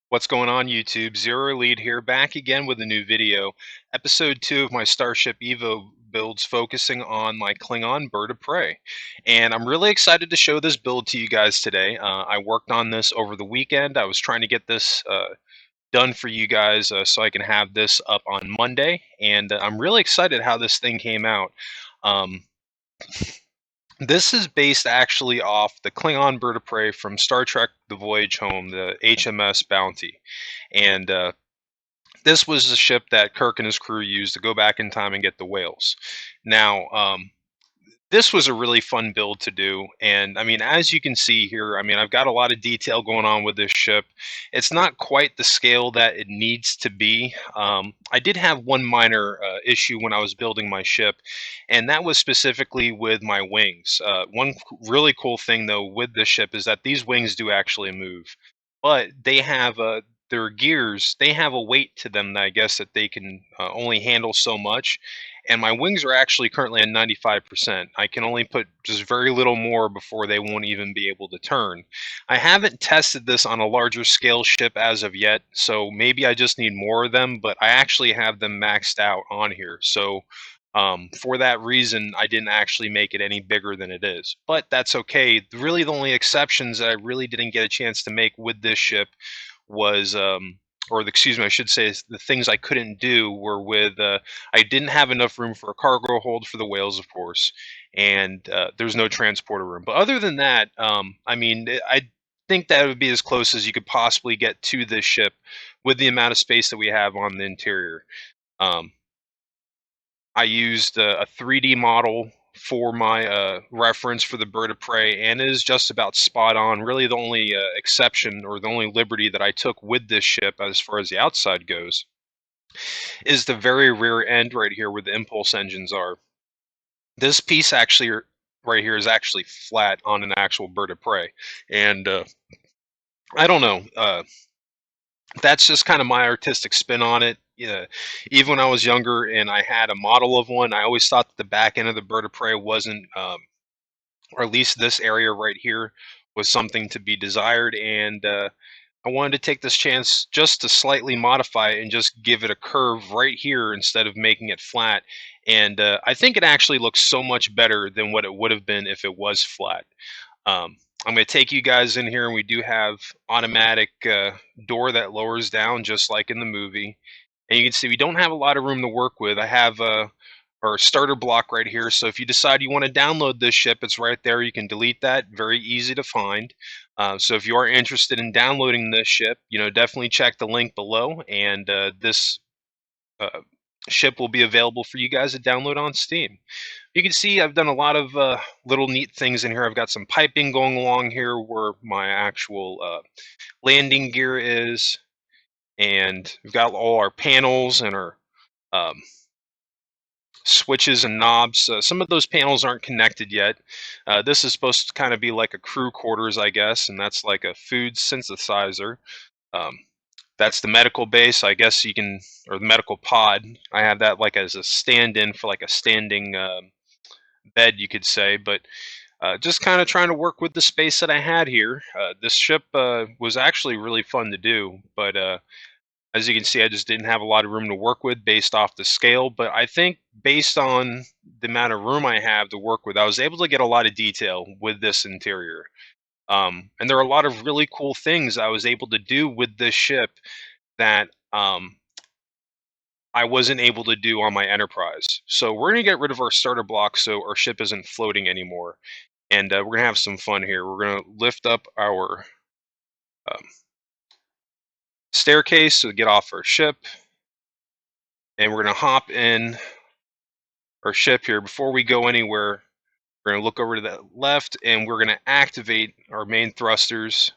What's going on, YouTube? Zero Lead here, back again with a new video. Episode 2 of my Starship EVO builds focusing on my Klingon bird of prey. And I'm really excited to show this build to you guys today. I worked on this over the weekend. I was trying to get this done for you guys so I can have this up on Monday. And I'm really excited how this thing came out. Um, this is based actually off the Klingon bird of prey from Star Trek The Voyage Home, the HMS Bounty. And this was the ship that Kirk and his crew used to go back in time and get the whales. Now, this was a really fun build to do, and I mean, as you can see here, I mean, I've got a lot of detail going on with this ship. It's not quite the scale that it needs to be. I did have one minor issue when I was building my ship, and that was specifically with my wings. One really cool thing, though, with this ship is that these wings do actually move, but they have their gears, they have a weight to them that I guess that they can only handle so much. And my wings are actually currently at 95%. I can only put just very little more before they won't even be able to turn. I haven't tested this on a larger scale ship as of yet, so maybe I just need more of them, but I actually have them maxed out on here. So for that reason, I didn't actually make it any bigger than it is. But that's okay. Really, the only exceptions that I really didn't get a chance to make with this ship was excuse me, I should say, the things I couldn't do were with I didn't have enough room for a cargo hold for the whales, of course, and there's no transporter room. But other than that, I mean, I think that would be as close as you could possibly get to this ship with the amount of space that we have on the interior. Um, I used a 3D model for my reference for the bird of prey, and it is just about spot on. Really, the only exception or the only liberty that I took with this ship, as far as the outside goes, is the very rear end right here where the impulse engines are. This piece actually right here is actually flat on an actual bird of prey, and I don't know. That's just kind of my artistic spin on it. Yeah, even when I was younger and I had a model of one, I always thought that the back end of the bird of prey wasn't, or at least this area right here, was something to be desired. And I wanted to take this chance just to slightly modify it and just give it a curve right here instead of making it flat. And I think it actually looks so much better than what it would have been if it was flat. I'm going to take you guys in here, and we do have automatic door that lowers down just like in the movie. And you can see we don't have a lot of room to work with. I have our starter block right here. So if you decide you want to download this ship, it's right there. You can delete that. Very easy to find. So if you are interested in downloading this ship, definitely check the link below. And this uh, ship will be available for you guys to download on Steam. You can see I've done a lot of little neat things in here. I've got some piping going along here where my actual landing gear is, and we've got all our panels and our um, switches and knobs. Some of those panels aren't connected yet. This is supposed to kind of be like a crew quarters, I guess, and that's like a food synthesizer. Um, that's the medical base, I guess you can, or the medical pod. I have that like as a stand-in for like a standing bed, you could say, but just kind of trying to work with the space that I had here. This ship was actually really fun to do, but as you can see, I just didn't have a lot of room to work with based off the scale. But I think based on the amount of room I have to work with, I was able to get a lot of detail with this interior. And there are a lot of really cool things I was able to do with this ship that I wasn't able to do on my Enterprise. So we're going to get rid of our starter block so our ship isn't floating anymore. And we're going to have some fun here. We're going to lift up our um, staircase to get off our ship. And we're going to hop in our ship here. Before we go anywhere, we're going to look over to the left and we're going to activate our main thrusters.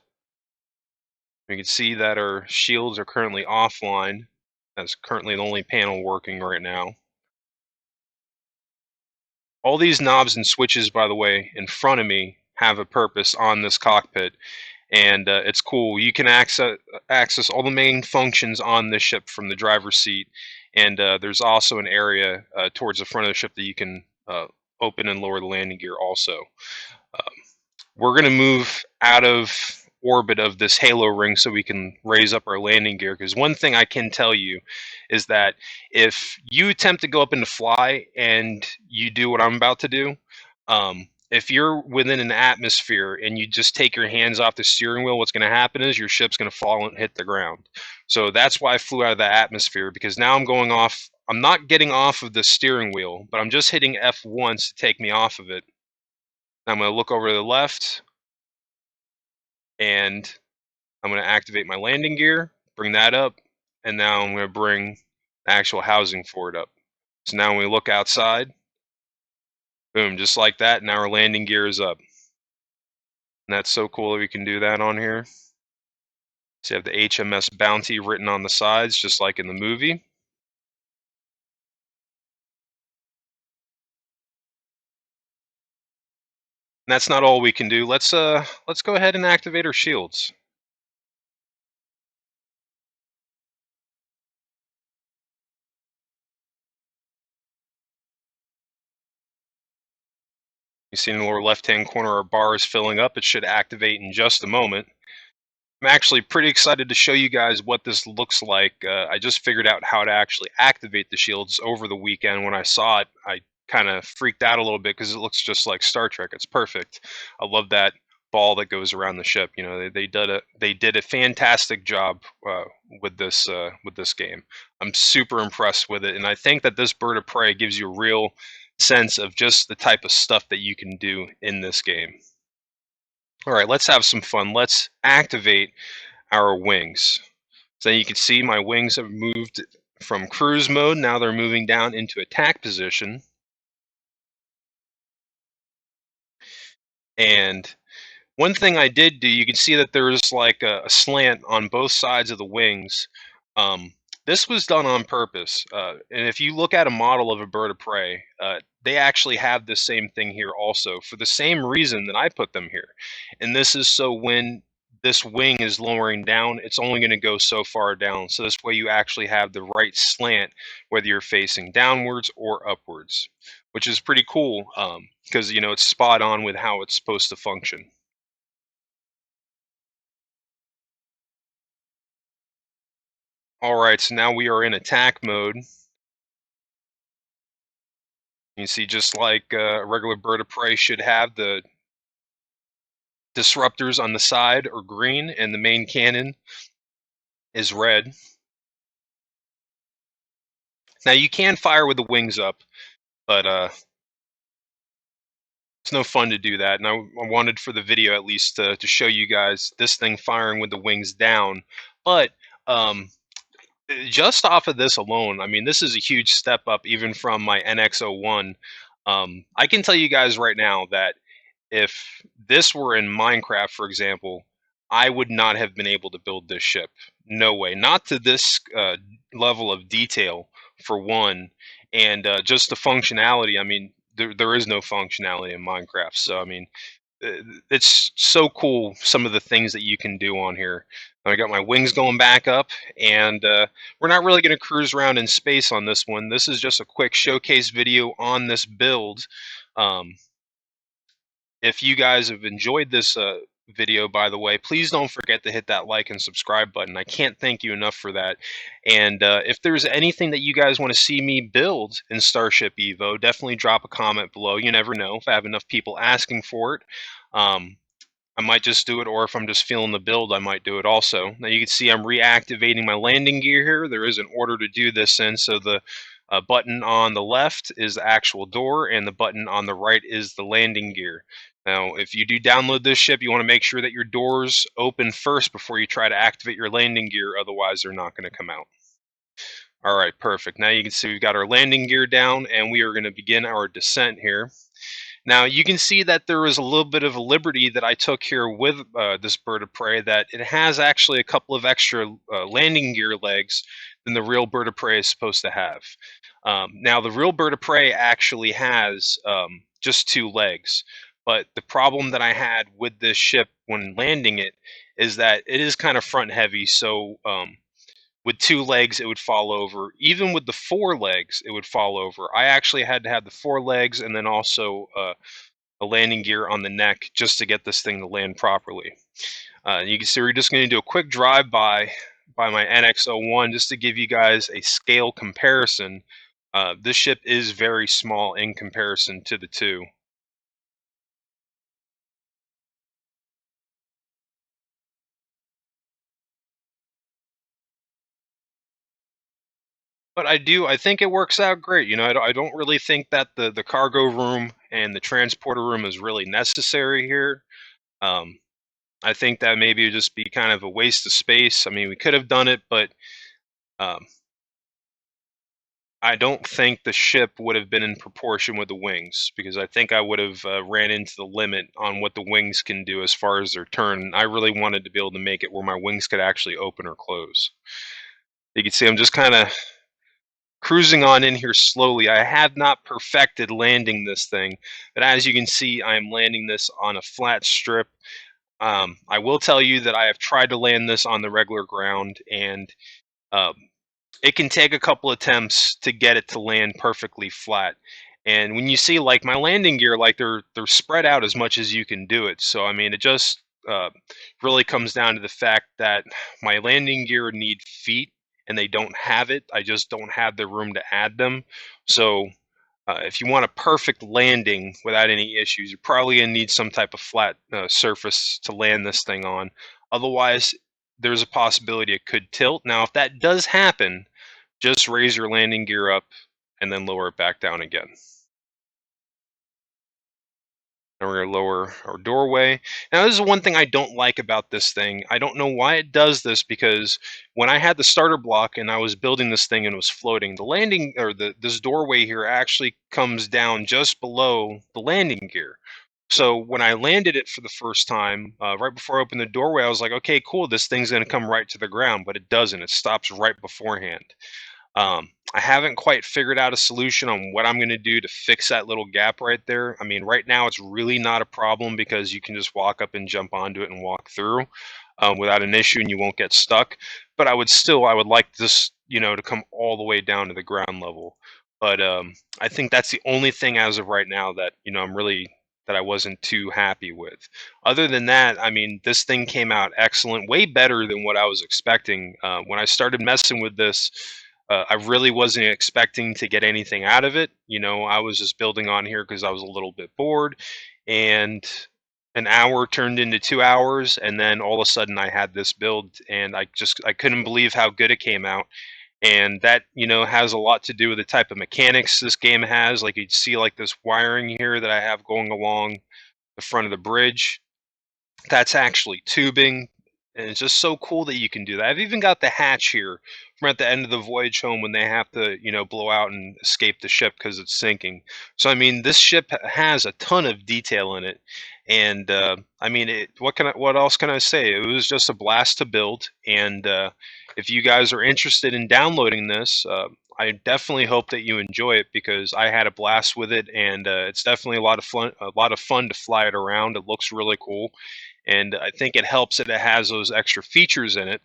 You can see that our shields are currently offline. That's currently the only panel working right now. All these knobs and switches, by the way, in front of me have a purpose on this cockpit, and it's cool. You can access all the main functions on this ship from the driver's seat, and there's also an area towards the front of the ship that you can open and lower the landing gear also. Um, we're going to move out of orbit of this halo ring so we can raise up our landing gear. Because one thing I can tell you is that if you attempt to go up into fly and you do what I'm about to do, if you're within an atmosphere and you just take your hands off the steering wheel, what's going to happen is your ship's going to fall and hit the ground. So that's why I flew out of the atmosphere, because now I'm going off. I'm not getting off of the steering wheel, but I'm just hitting F once to take me off of it. I'm going to look over to the left, and I'm going to activate my landing gear, bring that up, and now I'm going to bring the actual housing for it up. So now when we look outside, boom, just like that, now our landing gear is up. And that's so cool that we can do that on here. So you have the HMS Bounty written on the sides, just like in the movie. And that's not all we can do. Let's go ahead and activate our shields. You see in the lower left-hand corner, our bar is filling up. It should activate in just a moment. I'm actually pretty excited to show you guys what this looks like. I just figured out how to actually activate the shields over the weekend. When I saw it, I kind of freaked out a little bit because it looks just like Star Trek. It's perfect. I love that ball that goes around the ship. You know, they did a fantastic job with this game. I'm super impressed with it, and I think that this Bird of Prey gives you a real sense of just the type of stuff that you can do in this game. All right, let's have some fun. Let's activate our wings. So you can see my wings have moved from cruise mode. Now they're moving down into attack position. And one thing I did do, you can see that there's like a slant on both sides of the wings. Um, this was done on purpose. And if you look at a model of a bird of prey, they actually have the same thing here also for the same reason that I put them here. And this is so when this wing is lowering down, it's only going to go so far down. So this way you actually have the right slant, whether you're facing downwards or upwards, which is pretty cool because, you know, it's spot on with how it's supposed to function. All right, so now we are in attack mode. You see, just like a regular bird of prey should have, the disruptors on the side are green and the main cannon is red. Now you can fire with the wings up, but it's no fun to do that. And I wanted for the video at least to show you guys this thing firing with the wings down. But just off of this alone, I mean, this is a huge step up even from my NX-01. I can tell you guys right now that if this were in Minecraft, for example, I would not have been able to build this ship. No way. Not to this level of detail, for one, and just the functionality. I mean, there is no functionality in Minecraft. So, I mean, it's so cool, some of the things that you can do on here. I got my wings going back up, and we're not really going to cruise around in space on this one. This is just a quick showcase video on this build. Um, if you guys have enjoyed this video, by the way, please don't forget to hit that like and subscribe button. I can't thank you enough for that. And if there's anything that you guys want to see me build in Starship EVO, definitely drop a comment below. You never know if I have enough people asking for it. I might just do it, or if I'm just feeling the build, I might do it also. Now you can see I'm reactivating my landing gear here. There is an order to do this in, so the button on the left is the actual door, and the button on the right is the landing gear. Now, if you do download this ship, you want to make sure that your doors open first before you try to activate your landing gear, otherwise they're not going to come out. All right, perfect. Now you can see we've got our landing gear down, and we are going to begin our descent here. Now you can see that there is a little bit of a liberty that I took here with this bird of prey, that it has actually a couple of extra landing gear legs than the real bird of prey is supposed to have. Now the real bird of prey actually has just two legs, but the problem that I had with this ship when landing it is that it is kind of front heavy, so with two legs it would fall over. Even with the four legs it would fall over. I actually had to have the four legs and then also a landing gear on the neck just to get this thing to land properly. You can see we're just going to do a quick drive by my NX-01 just to give you guys a scale comparison. This ship is very small in comparison to the two. But I think it works out great. You know, I don't really think that the cargo room and the transporter room is really necessary here. Um, I think that maybe it'd just be kind of a waste of space. I mean, we could have done it, but um, I don't think the ship would have been in proportion with the wings because I think I would have ran into the limit on what the wings can do as far as their turn. I really wanted to be able to make it where my wings could actually open or close. You can see I'm just kind of cruising on in here slowly. I have not perfected landing this thing, but as you can see, I am landing this on a flat strip. I will tell you that I have tried to land this on the regular ground, and um, it can take a couple attempts to get it to land perfectly flat. And when you see like my landing gear, like they're spread out as much as you can do it. So I mean, it just really comes down to the fact that my landing gear need feet, and they don't have it. I just don't have the room to add them. So if you want a perfect landing without any issues, you're probably going to need some type of flat surface to land this thing on. Otherwise, there's a possibility it could tilt. Now, if that does happen, just raise your landing gear up and then lower it back down again. Now we're going to lower our doorway. Now, this is one thing I don't like about this thing. I don't know why it does this, because when I had the starter block and I was building this thing and it was floating, the landing or this doorway here actually comes down just below the landing gear. So when I landed it for the first time, right before I opened the doorway, I was like, okay, cool, this thing's going to come right to the ground, but it doesn't. It stops right beforehand. I haven't quite figured out a solution on what I'm going to do to fix that little gap right there. I mean, right now it's really not a problem because you can just walk up and jump onto it and walk through without an issue, and you won't get stuck. But I would like this, you know, to come all the way down to the ground level. But I think that's the only thing as of right now that, you know, that I wasn't too happy with. Other than that, I mean, this thing came out excellent, way better than what I was expecting. When I started messing with this, I really wasn't expecting to get anything out of it. You know, I was just building on here because I was a little bit bored, and an hour turned into 2 hours, and then all of a sudden I had this build, and I couldn't believe how good it came out. And that, you know, has a lot to do with the type of mechanics this game has. Like you'd see like this wiring here that I have going along the front of the bridge. That's actually tubing, and it's just so cool that you can do that. I've even got the hatch here from at the end of the voyage home when they have to, you know, blow out and escape the ship because it's sinking. So I mean, this ship has a ton of detail in it, and I mean, what else can I say? It was just a blast to build, and if you guys are interested in downloading this, I definitely hope that you enjoy it because I had a blast with it, and it's definitely a lot of fun. A lot of fun to fly it around. It looks really cool, and I think it helps that it has those extra features in it.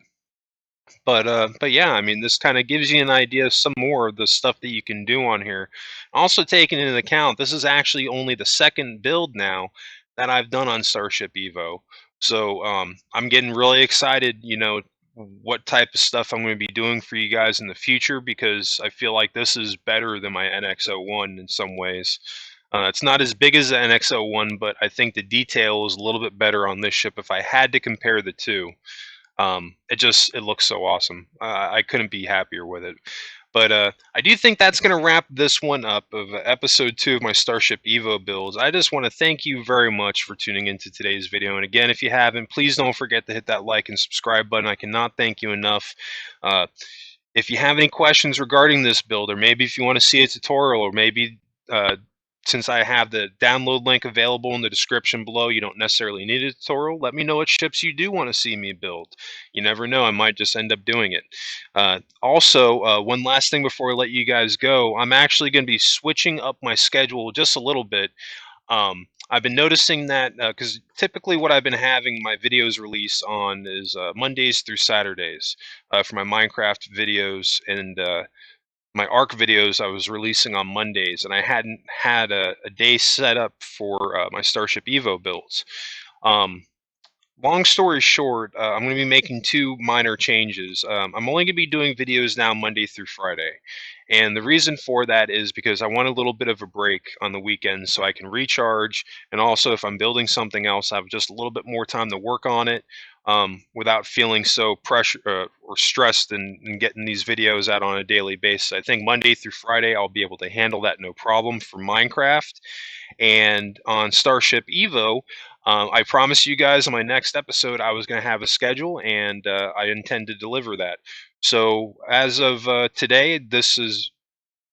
But yeah, I mean, this kind of gives you an idea of some more of the stuff that you can do on here. Also, taking into account, this is actually only the second build now that I've done on Starship Evo. So I'm getting really excited, you know, what type of stuff I'm going to be doing for you guys in the future, because I feel like this is better than my NX-01 in some ways. It's not as big as the NX-01, but I think the detail is a little bit better on this ship if I had to compare the two. It looks so awesome. I couldn't be happier with it. But I do think that's going to wrap this one up of episode 2 of my Starship Evo builds. I just want to thank you very much for tuning into today's video. And again, if you haven't, please don't forget to hit that like and subscribe button. I cannot thank you enough. Uh, if you have any questions regarding this build, or maybe if you want to see a tutorial, or maybe uh, since I have the download link available in the description below, you don't necessarily need a tutorial, let me know what ships you do want to see me build. You never know, I might just end up doing it. Also, one last thing before I let you guys go, I'm actually going to be switching up my schedule just a little bit. I've been noticing that because typically what I've been having my videos release on is Mondays through Saturdays for my Minecraft videos, and my ARC videos I was releasing on Mondays, and I hadn't had a day set up for my Starship Evo builds. Um, Long story short, I'm going to be making two minor changes. I'm only going to be doing videos now Monday through Friday. And the reason for that is because I want a little bit of a break on the weekends so I can recharge. And also, if I'm building something else, I have just a little bit more time to work on it without feeling so pressure or stressed and getting these videos out on a daily basis. I think Monday through Friday, I'll be able to handle that no problem for Minecraft. And on Starship EVO, I promised you guys on my next episode I was going to have a schedule, and I intend to deliver that. So as of today, this is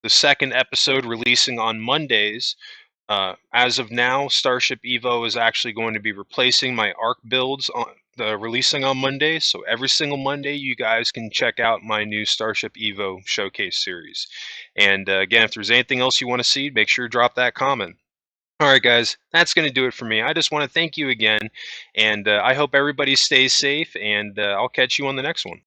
the second episode releasing on Mondays. As of now, Starship Evo is actually going to be replacing my Arc builds on releasing on Mondays. So every single Monday, you guys can check out my new Starship Evo showcase series. And again, if there's anything else you want to see, make sure to drop that comment. All right, guys, that's going to do it for me. I just want to thank you again, and I hope everybody stays safe, and I'll catch you on the next one.